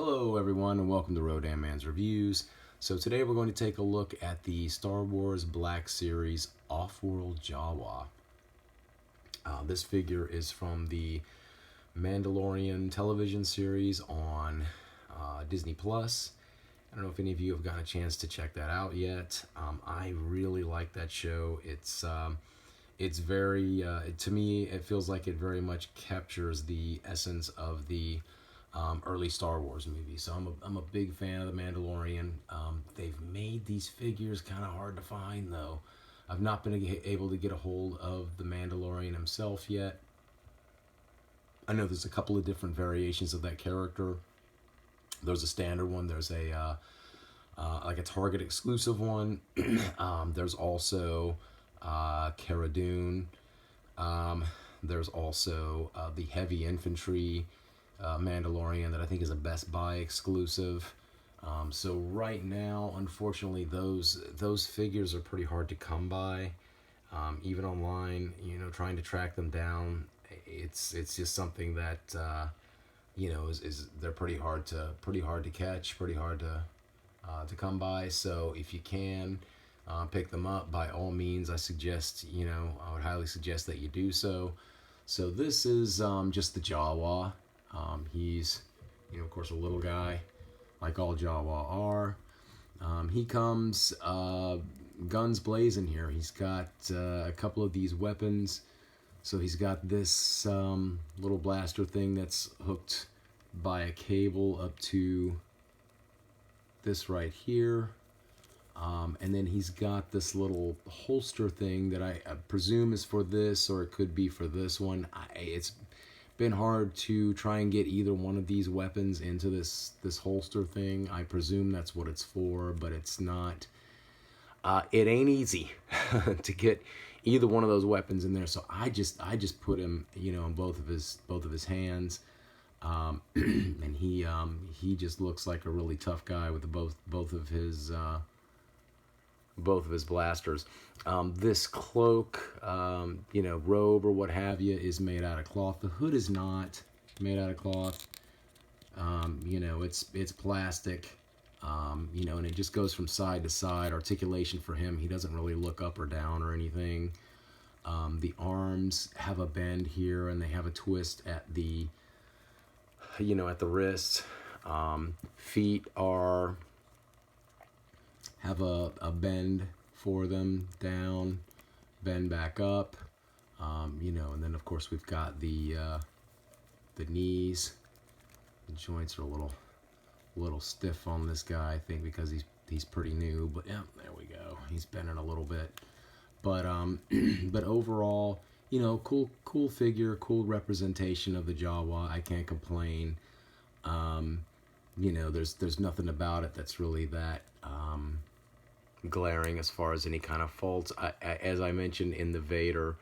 Hello everyone and welcome to Rodan Man's Reviews. So today we're going to take a look at the Star Wars Black Series Off-World Jawa. This figure is from the Mandalorian television series on Disney Plus. I don't know if any of you have gotten a chance to check that out yet. I really like that show. It's very, to me, it feels like it very much captures the essence of the early Star Wars movies. So I'm a big fan of The Mandalorian. They've made these figures kind of hard to find, though. I've not been able to get a hold of The Mandalorian himself yet. I know there's a couple of different variations of that character. There's a standard one. There's a like a Target exclusive one. There's also Cara Dune. There's also the heavy infantry Mandalorian that I think is a Best Buy exclusive. So right now, unfortunately, those figures are pretty hard to come by. Even online, trying to track them down, it's just something that is they're pretty hard to catch, pretty hard to come by. So if you can pick them up, by all means, I would highly suggest that you do so. So this is just the Jawa. He's, of course, a little guy, like all Jawa are. He comes guns blazing here. He's got a couple of these weapons. So he's got this little blaster thing that's hooked by a cable up to this right here. And then he's got this little holster thing that I presume is for this, or it could be for this one. It's been hard to try and get either one of these weapons into this holster thing. I presume that's what it's for, but it's not. It ain't easy to get either one of those weapons in there. So I just put him, in both of his hands, and he just looks like a really tough guy with both of his blasters. This cloak, robe or what have you, is made out of cloth. The hood is not made out of cloth. It's plastic. And it just goes from side to side. Articulation for him, he doesn't really look up or down or anything. The arms have a bend here, and they have a twist at the wrist. Feet have a bend for them, down, bend back up, and then of course we've got the knees. The joints are a little stiff on this guy, I think, because he's pretty new. But yeah, there we go. He's bending a little bit, but but overall, cool figure, cool representation of the Jawa. I can't complain. There's nothing about it that's really that glaring as far as any kind of faults. As I mentioned in the Vader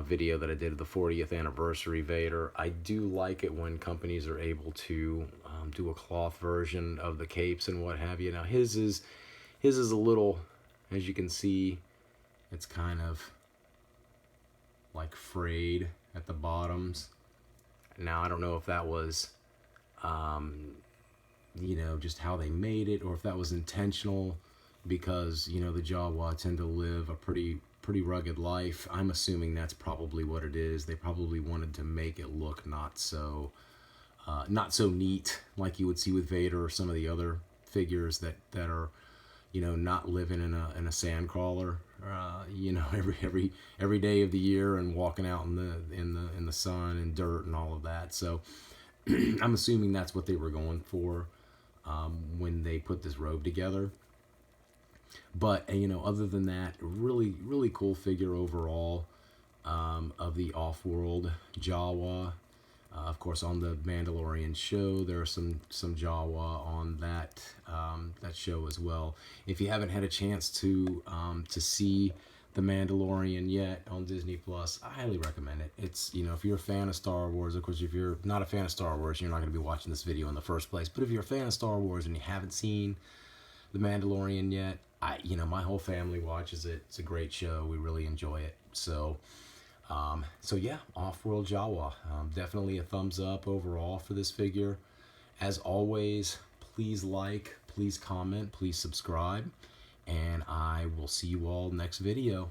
video that I did of the 40th anniversary Vader, I do like it when companies are able to do a cloth version of the capes and what have you. Now his is a little, as you can see, it's kind of like frayed at the bottoms. Now I don't know if that was just how they made it, or if that was intentional, because the Jawa tend to live a pretty rugged life. I'm assuming that's probably what it is. They probably wanted to make it look not so neat like you would see with Vader or some of the other figures that are not living in a sand crawler every day of the year and walking out in the sun and dirt and all of that. So I'm assuming that's what they were going for when they put this robe together. But other than that, really cool figure overall of the off-world Jawa. Of course, on the Mandalorian show, there are some Jawa on that show as well. If you haven't had a chance to see the Mandalorian yet on Disney Plus, I highly recommend it. It's, if you're a fan of Star Wars, of course, if you're not a fan of Star Wars, you're not going to be watching this video in the first place. But if you're a fan of Star Wars and you haven't seen the Mandalorian yet, my whole family watches it. It's a great show. We really enjoy it. So yeah, Off-World Jawa. Definitely a thumbs up overall for this figure. As always, please like, please comment, please subscribe, and I will see you all next video.